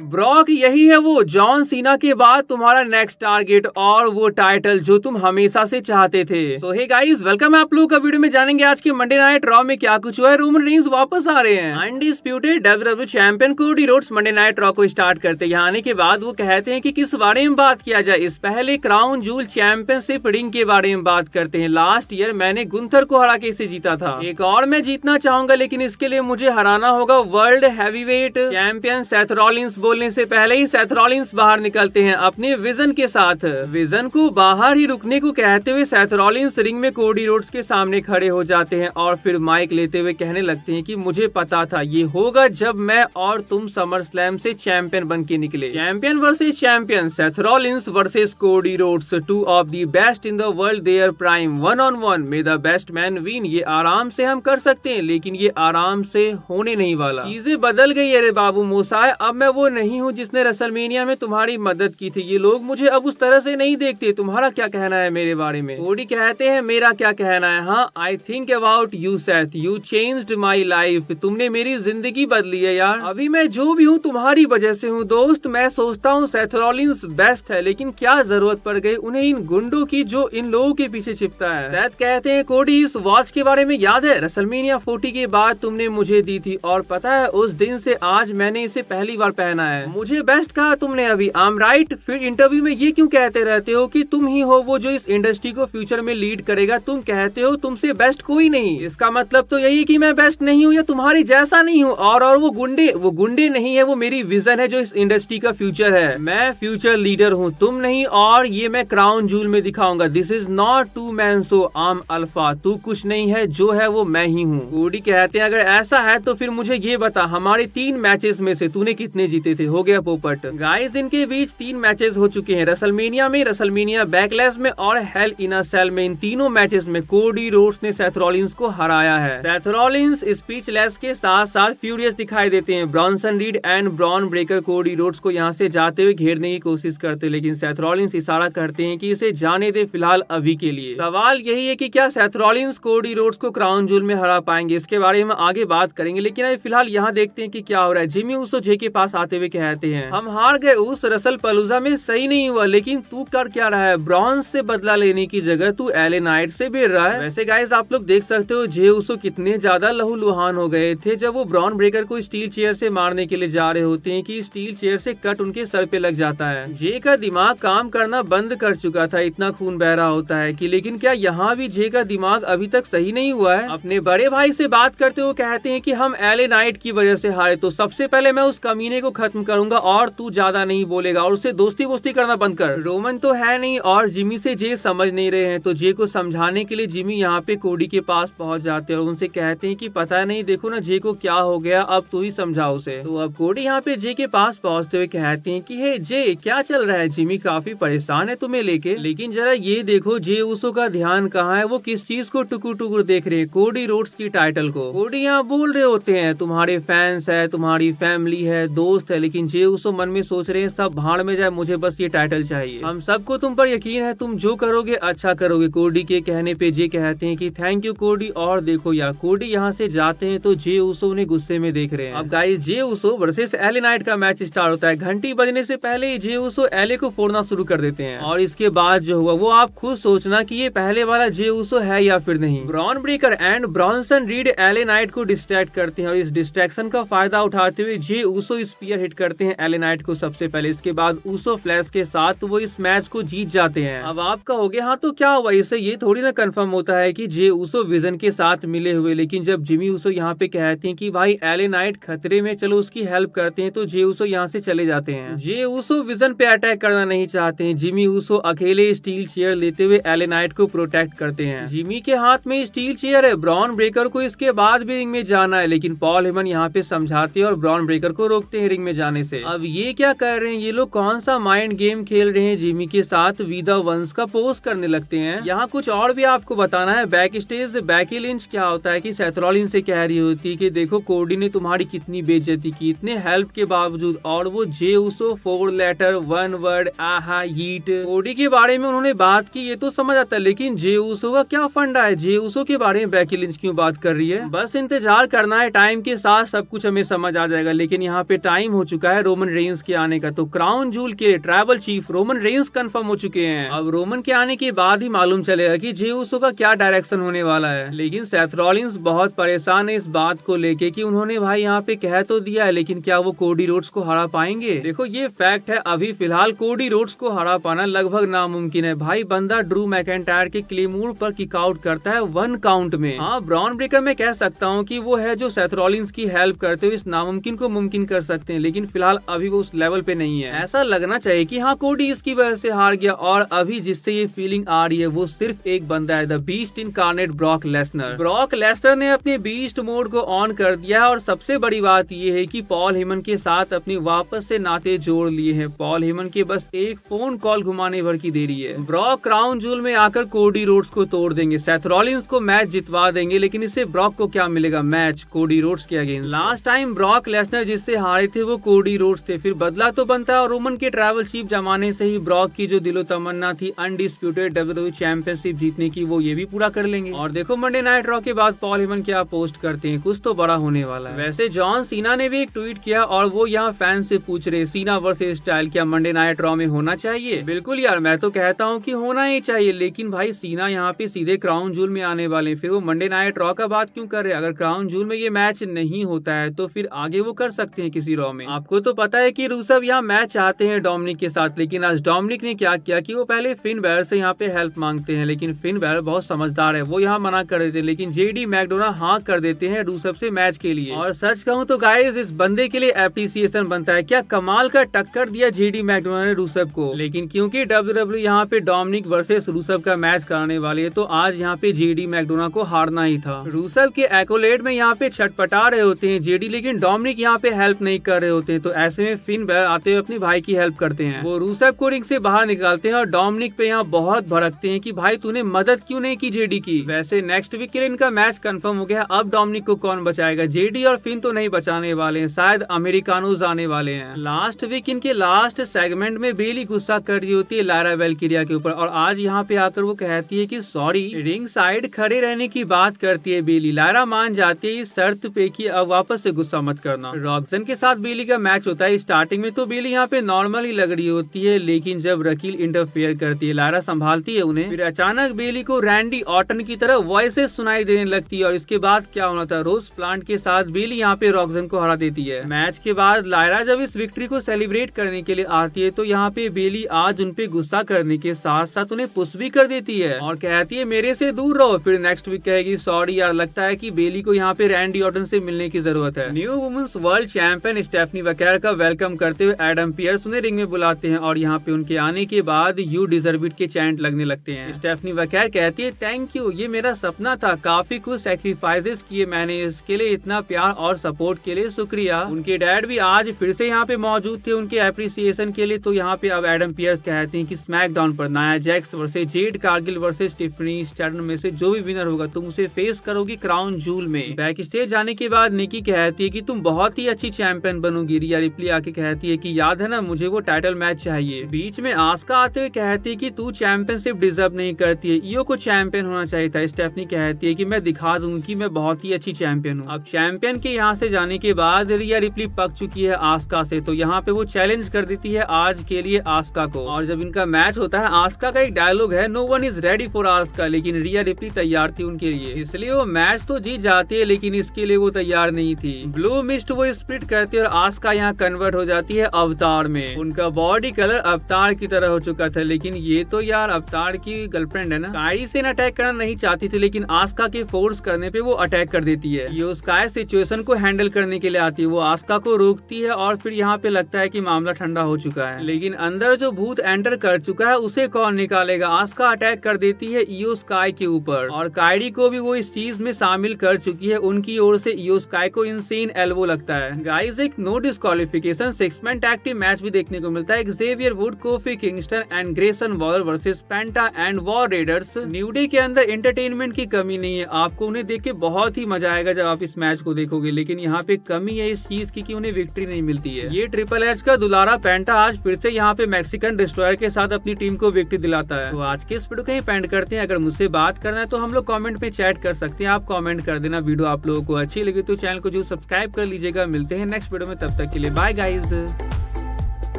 Brock यही है वो जॉन सीना के बाद तुम्हारा नेक्स्ट टारगेट और वो टाइटल जो तुम हमेशा से चाहते थे। सो हे गाइस, वेलकम है आप लोगों का। वीडियो में जानेंगे आज की मंडे नाइट रॉ में क्या कुछ हुआ है। रोमन रेंज वापस आ रहे हैं। Undisputed WW champion Cody Rhodes Monday Night Raw को स्टार्ट करते हैं। यहाँ आने के बाद वो कहते हैं कि किस बारे में बात किया जाए। इस पहले क्राउन जूल चैंपियनशिप रिंग के बारे में बात करते हैं। लास्ट ईयर मैंने गुंथर को हरा के इसे जीता था। एक और मैं जीतना चाहूंगा, लेकिन इसके लिए मुझे हराना होगा world heavyweight champion Seth Rollins. बोलने से पहले ही सेथ रॉलिंस बाहर निकलते हैं अपने विजन के साथ। विजन को बाहर ही रुकने को कहते हुए सेथ रॉलिंस रिंग में कोडी रोड्स के सामने खड़े हो जाते हैं और फिर माइक लेते हुए कहने लगते हैं कि मुझे पता था ये होगा जब मैं और तुम समर स्लैम से चैंपियन बन के निकले। Champion versus champion, Seth Rollins versus Cody Rhodes, two of the best in the world their prime, one on one, may the best man win. ये आराम से हम कर सकते हैं, लेकिन ये आराम से होने नहीं वाला। चीजें बदल गई है रे बाबू मोसाय। अब मैं वो नहीं हूँ जिसने रेसलमेनिया में तुम्हारी मदद की थी। ये लोग मुझे अब उस तरह से नहीं देखते। तुम्हारा क्या कहना है मेरे बारे में? कोडी कहते हैं मेरा क्या कहना है? हाँ, I think about you Seth, you changed my life. तुमने मेरी जिंदगी बदली है यार। अभी मैं जो भी हूँ तुम्हारी वजह से हूँ दोस्त। मैं सोचता हूँ सेथ रॉलिंस बेस्ट है, लेकिन क्या जरूरत पड़ गई उन्हें इन गुंडों की जो इन लोगों के पीछे छिपता है। सेथ कहते हैं कोडी, इस वॉच के बारे में याद है? रेसलमेनिया 40 के बाद तुमने मुझे दी थी और पता है उस दिन से आज मैंने इसे पहली बार पहना है। मुझे बेस्ट कहा तुमने अभी, आई एम राइट। फिर इंटरव्यू में ये क्यों कहते रहते हो कि तुम ही हो वो जो इस इंडस्ट्री को फ्यूचर में लीड करेगा? तुम कहते हो तुमसे बेस्ट कोई नहीं। इसका मतलब तो यही कि मैं बेस्ट नहीं हूँ या तुम्हारी जैसा नहीं हूँ। और वो गुंडे नहीं है, वो मेरी विजन है जो इस इंडस्ट्री का फ्यूचर है। मैं फ्यूचर लीडर हूँ, तुम नहीं। और ये मैं क्राउन जूल में दिखाऊंगा। This is not two man show, I am alpha. तू कुछ नहीं है, जो है वो मैं ही हूँ। कोडी कहते हैं अगर ऐसा है तो फिर मुझे ये बता, हमारे 3 मैचेस में से तूने कितने जीते थे? हो गया पोपट। गाइस, इनके बीच 3 मैचेस हो चुके हैं। रेसलमेनिया में, रेसलमेनिया बैकलैश में और हेल इन अ सेल में। इन तीनों मैचेस में कोडी रोड्स ने सेथ रॉलिंस को हराया है। सेथ रॉलिंस स्पीचलेस के साथ साथ फ्यूरियस दिखाई देते हैं। Bronson Reed and Bron Breakker Cody Rhodes को यहाँ से जाते हुए घेरने की कोशिश करते हैं, लेकिन सेथ रॉलिंस इशारा करते हैं कि इसे जाने दे फिलहाल अभी के लिए। सवाल यही है कि क्या सेथ रॉलिंस कोडी रोड्स को क्राउन जूल में हरा पाएंगे? इसके बारे में आगे बात करेंगे, लेकिन अभी फिलहाल यहाँ देखते हैं कि क्या हो रहा है। जिमी ऊसो जे के पास आते हुए कहते हैं हम हार गए उस रसल पलूजा में, सही नहीं हुआ, लेकिन तू कर क्या रहा है? ब्रॉन्ज से बदला लेने की जगह तू एले नाइट से भिड़ रहा है। वैसे गाइस, आप लोग देख सकते हो जे ऊसो कितने ज्यादा लहूलुहान हो गए थे जब वो ब्रॉन ब्रेकर को स्टील चेयर से मारने के लिए जा रहे होते हैं कि स्टील चेयर से कट उनके सर पे लग जाता है। जे का दिमाग काम करना बंद कर चुका था, इतना खून बह रहा होता है कि। लेकिन क्या यहाँ भी जे का दिमाग अभी तक सही नहीं हुआ है? अपने बड़े भाई से बात करते हुए कहते हैं कि हम एले नाइट की वजह से हारे, तो सबसे पहले मैं उस कमीने को खत्म करूंगा और तू ज्यादा नहीं बोलेगा और उससे दोस्ती करना बंद कर। रोमन तो है नहीं और जिमी से जे समझ नहीं रहे हैं, तो जे को समझाने के लिए जिमी यहाँ पे कोडी के पास पहुंच जाते हैं और उनसे कहते हैं कि पता नहीं, देखो ना जे को क्या हो गया, अब तू ही समझाओ उसे। तो अब कोडी यहाँ पे जे के पास पहुंचते हुए कहते हैं कि हे जे, क्या चल रहा है? जिमी काफी परेशान है तुम्हें लेके, लेकिन जरा ये देखो जे ऊसो का ध्यान कहाँ है, वो किस चीज को टुकुर टुकुर देख रहे हैं? कोडी रोड्स की टाइटल को। कोडी यहाँ बोल रहे होते हैं तुम्हारे फैंस है, तुम्हारी फैमिली है, दोस्त है, लेकिन जे ऊसो मन में सोच रहे हैं सब भाड़ में जाए, मुझे बस ये टाइटल चाहिए। हम सबको तुम पर यकीन है, तुम जो करोगे अच्छा करोगे। कोडी के कहने पे जे कहते हैं कि थैंक यू कोडी। और देखो यार, कोडी यहाँ से जाते हैं तो जे ऊसो उन्हें गुस्से में देख रहे हैं। अब guys, Jey Uso versus LA Knight का मैच स्टार्ट होता है। घंटी बजने से पहले ही जे ऊसो एले को फोड़ना शुरू कर देते हैं और इसके बाद जो हुआ वो आप खुद सोचना कि ये पहले वाला जे ऊसो है या फिर नहीं। Bron Breakker and Bronson Reed LA Knight को डिस्ट्रैक्ट करते हैं और इस डिस्ट्रैक्शन का फायदा उठाते हुए जे ऊसो स्पीयर हिट करते हैं एले नाइट को सबसे पहले। इसके बाद ऊसो फ्लैश के साथ वो इस मैच को जीत जाते हैं। अब आप कहोगे हाँ तो क्या हुआ इससे? ये थोड़ी ना कंफर्म होता है कि जे ऊसो विजन के साथ मिले हुए, लेकिन जब जिमी ऊसो यहाँ पे कहते हैं कि भाई एले नाइट खतरे में, चलो उसकी हेल्प करते हैं, तो जे ऊसो यहाँ से चले जाते हैं। जे ऊसो विजन पे अटैक करना नहीं चाहते हैं। जिमी ऊसो अकेले स्टील चेयर लेते हुए एले नाइट को प्रोटेक्ट करते हैं। जिमी के हाथ में स्टील चेयर है, ब्रॉन ब्रेकर को इसके बाद भी रिंग में जाना है, लेकिन पॉल हेमन यहाँ पे समझाते हैं और ब्रॉन ब्रेकर को रोकते हैं रिंग में जाने से। अब ये क्या कर रहे हैं ये लोग? कौन सा माइंड गेम खेल रहे हैं? जिमी के साथ वीदा वंस का पोज करने लगते हैं। यहाँ कुछ और भी आपको बताना है। बैक स्टेज बैकी लिंच क्या होता है कि सेथ रॉलिंस से कह रही होती है कि देखो कोडी ने तुम्हारी कितनी बेइज्जती की, इतने हेल्प के बावजूद। और वो जे ऊसो 4 लेटर 1 वर्ड आहा हीट कोडी के बारे में उन्होंने बात की, ये तो समझ आता है, लेकिन जे ऊसो का क्या फंडा है? जे ऊसो के बारे में बैकी लिंच क्यों बात कर रही है? बस इंतजार करना है, टाइम के साथ सब कुछ हमें समझ आ जाएगा। लेकिन यहाँ पे टाइम हो चुका है रोमन रेंस के आने का। तो क्राउन जूल के tribal chief Roman Reigns confirm हो चुके हैं। अब रोमन के आने के बाद ही मालूम चलेगा कि जे उसो का क्या डायरेक्शन होने वाला है। लेकिन सेथ रॉलिंस बहुत परेशान है इस बात को लेके कि उन्होंने भाई यहाँ पे कह तो दिया है, लेकिन क्या वो कोडी रोड्स को हरा पाएंगे। देखो ये फैक्ट है, अभी फिलहाल कोडी रोड्स को हरा पाना लगभग नामुमकिन है। भाई बंदा ड्रू मैकेंटायर के क्लेमूर पर किक आउट करता है 1 काउंट में। हाँ, ब्रॉन ब्रेकर में कह सकता हूँ कि वो है जो सेथ रॉलिंस की हेल्प करते हुए इस नामुमकिन को मुमकिन कर सकते हैं, लेकिन फिलहाल अभी वो उस लेवल पे नहीं है। ऐसा लगना चाहिए कि हाँ कोडी इसकी वजह से हार गया, और अभी जिससे ये फीलिंग आ रही है वो सिर्फ एक बंदा है, the beast incarnate Brock Lesnar. Brock Lesnar ने अपने बीस्ट मोड को ऑन कर दिया है, और सबसे बड़ी बात ये है कि पॉल हेमन के साथ अपनी वापस से नाते जोड़ लिए हैं। पॉल हेमन के बस एक फोन कॉल घुमाने भर की देरी है। ब्रॉक क्राउन जूल में आकर कोडी रोड्स को तोड़ देंगे, सेथ रॉलिंस को मैच जितवा देंगे, लेकिन इससे ब्रॉक को क्या मिलेगा? मैच कोडी रोड्स के against. Last time Brock Lesnar जिससे हारे थे वो कोडी रोड्स थे, फिर बदला तो बनता है, और रोमन के ट्रैवल चीफ जमाने से ही ब्रॉक की जो दिलो तमन्ना थी अनडिस्प्यूटेड WWE चैंपियनशिप जीतने की, वो ये भी पूरा कर लेंगे। और देखो मंडे नाइट रॉ के बाद पॉल हेमन क्या पोस्ट करते हैं, कुछ तो बड़ा होने वाला है। वैसे जॉन सीना ने भी एक ट्वीट किया, और वो यहाँ फैन से पूछ रहे सीना वर्सेस स्टाइल क्या मंडे नाइट रॉ में होना चाहिए? बिल्कुल यार, मैं तो कहता हूँ कि होना ही चाहिए, लेकिन भाई सीना यहाँ पे सीधे क्राउन जूल में आने वाले, फिर वो मंडे नाइट रॉ का बात क्यों कर रहे? अगर क्राउन जूल में ये मैच नहीं होता है तो फिर आगे वो कर सकते हैं किसी रॉ में। आपको तो पता है कि रूसव यहाँ मैच चाहते हैं डोमिनिक के साथ, लेकिन आज डोमिनिक ने क्या किया कि वो पहले फिन बैलर से यहाँ पे हेल्प मांगते हैं, लेकिन फिन बैलर बहुत समझदार है, वो यहाँ मना कर देते हैं, लेकिन जेडी मैकडोनाल्ड हाँ कर देते हैं रूसव से मैच के लिए। और सच कहूँ तो गाइस इस बंदे के लिए एप्रिसिएशन बनता है, क्या कमाल का टक्कर दिया जेडी मैकडोनाल्ड ने रूसव को। लेकिन क्योंकि WWE यहाँ पे डोमिनिक वर्सेस रूसव का मैच कराने वाली है, तो आज यहाँ पे जेडी मैकडोनाल्ड को हारना ही था। रूसव के एक्कोलेड में यहाँ पे छटपटा रहे होते हैं जेडी, लेकिन डोमिनिक यहाँ पे हेल्प नहीं कर रहे होते हैं, तो ऐसे में फिन बैलर आते हुए अपने भाई की हेल्प करते हैं। वो रूसव को रिंग से बाहर निकालते हैं और डोमिनिक पे यहाँ बहुत भड़कते हैं कि भाई तूने मदद क्यों नहीं की जेडी की। वैसे नेक्स्ट वीक के लिए इनका मैच कंफर्म हो गया, अब डोमिनिक को कौन बचाएगा? जेडी और फिन तो नहीं बचाने वाले हैं, शायद अमेरिकानोज आने वाले हैं। लास्ट वीक इनके लास्ट सेगमेंट में बेली गुस्सा कर रही होती है लायरा वेलकिरिया के ऊपर, और आज यहाँ पे आकर वो कहती है कि सॉरी, रिंग साइड खड़े रहने की बात करती है बेली। लायरा मान जाती है इस शर्त पे कि अब वापस से गुस्सा मत करना। रॉक्सन के साथ बेली का मैच होता है, स्टार्टिंग में तो बेली यहाँ पे नॉर्मल ही लग रही होती है, लेकिन जब रकील इंटरफेयर करती है लायरा संभालती है उन्हें, फिर अचानक बेली को रैंडी ऑर्टन की तरह वॉइसेस सुनाई देने लगती है, और इसके बाद क्या होना था, रोज प्लांट के साथ बेली यहाँ पे रॉक्सन को हरा देती है। मैच के बाद लायरा जब इस विक्ट्री को सेलिब्रेट करने के लिए आती है, तो यहाँ पे बेली आज उन पे गुस्सा करने के साथ साथ उन्हें पुश भी कर देती है और कहती है मेरे से दूर रहो। फिर नेक्स्ट वीक कहेगी सॉरी यार, लगता है कि बेली को यहाँ पे रैंडी ऑर्टन से मिलने की जरूरत है। New women's world champion Stephanie Vaquer का वेलकम करते हुए एडम पियर्स उन्हें रिंग में बुलाते हैं, और यहाँ पे उनके आने के बाद यू डिजर्व इट के चैंट लगने लगते हैं। स्टेफनी वकैर कहती है थैंक यू, ये मेरा सपना था, काफी कुछ सैक्रिफाइसेस किए मैंने, इसके लिए इतना प्यार और सपोर्ट के लिए शुक्रिया। उनके डैड भी आज फिर से यहाँ पे मौजूद थे उनके एप्रिसिएशन के लिए। तो यहाँ पे अब एडम पियर्स कहते हैं कि स्मैकडाउन पर Nia Jax versus Jade Cargill versus Tiffany Staten में से जो भी विनर होगा तुम उसे फेस करोगी क्राउन जूल में। बैक स्टेज जाने के बाद निकी कहती है कि तुम बहुत ही अच्छी चैंपियन बनोगी। रिया रिप्ली आके कहती है कि याद है ना, मुझे वो टाइटल मैच चाहिए। बीच में आस्का आते हुए कहती है कि तू चैंपियनशिप डिजर्व नहीं करती है, ईओ को चैंपियन होना चाहिए था। स्टेफनी कहती है कि मैं दिखा दूंगी कि मैं बहुत ही अच्छी चैंपियन हूँ। अब चैंपियन के यहाँ से जाने के बाद रिया रिप्ली पक चुकी है आस्का से, तो यहाँ पे वो चैलेंज कर देती है आज के लिए आस्का को। और जब इनका मैच होता है, आस्का का एक डायलॉग है no one is ready for Asuka, लेकिन रिया रिप्ली तैयार थी उनके लिए, इसलिए वो मैच तो जीत जाती है, लेकिन इसके लिए वो तैयार नहीं थी। ब्लू मिस्ट वो स्प्लिट करती है और आस्का यहाँ कन्वर्ट हो जाती है अवतार में। उनका बॉडी कलर अवतार की तरह हो चुका था, लेकिन ये तो यार अवतार की गर्लफ्रेंड है ना। काई से अटैक करना नहीं चाहती थी, लेकिन आस्का के फोर्स करने पे वो अटैक कर देती है। ये उस सिचुएशन को हैंडल करने के लिए आती है, वो आस्का को रोकती है और फिर यहाँ पे लगता है कि मामला ठंडा हो चुका है, लेकिन अंदर जो भूत एंटर कर चुका है उसे कौन निकालेगा। आस्का अटैक कर देती है ईओ स्काई के ऊपर, और काइडी को भी वो इस चीज में शामिल कर चुकी है। उनकी ओर से ईओ स्काई को इनसेन एल्बो लगता है। गाइस एक no disqualification 6 man tag team match भी देखने को मिलता है। Xavier Wood, Kofi Kingston and Grayson Waller versus Penta and War Raiders. New Day के अंदर एंटरटेनमेंट की कमी नहीं है, आपको उन्हें देख के बहुत ही मजा आएगा जब आप इस मैच को देखोगे, लेकिन यहाँ पे कमी है इस चीज की कि उन्हें विक्ट्री नहीं मिलती है। ये ट्रिपल एच का दुलारा पेंटा आज फिर से यहाँ पे मैक्सिकन डिस्ट्रॉयर के साथ अपनी टीम को विक्ट्री दिलाता है। तो आज के इस वीडियो कहीं पेंड करते हैं। अगर मुझसे बात करना है तो हम लोग कमेंट में चैट कर सकते हैं, आप कमेंट कर देना। वीडियो आप लोगों को अच्छी लगी तो चैनल को जो सब्सक्राइब कर लीजिएगा। मिलते हैं नेक्स्ट वीडियो में, तब तब तक के लिए बाय गाइज।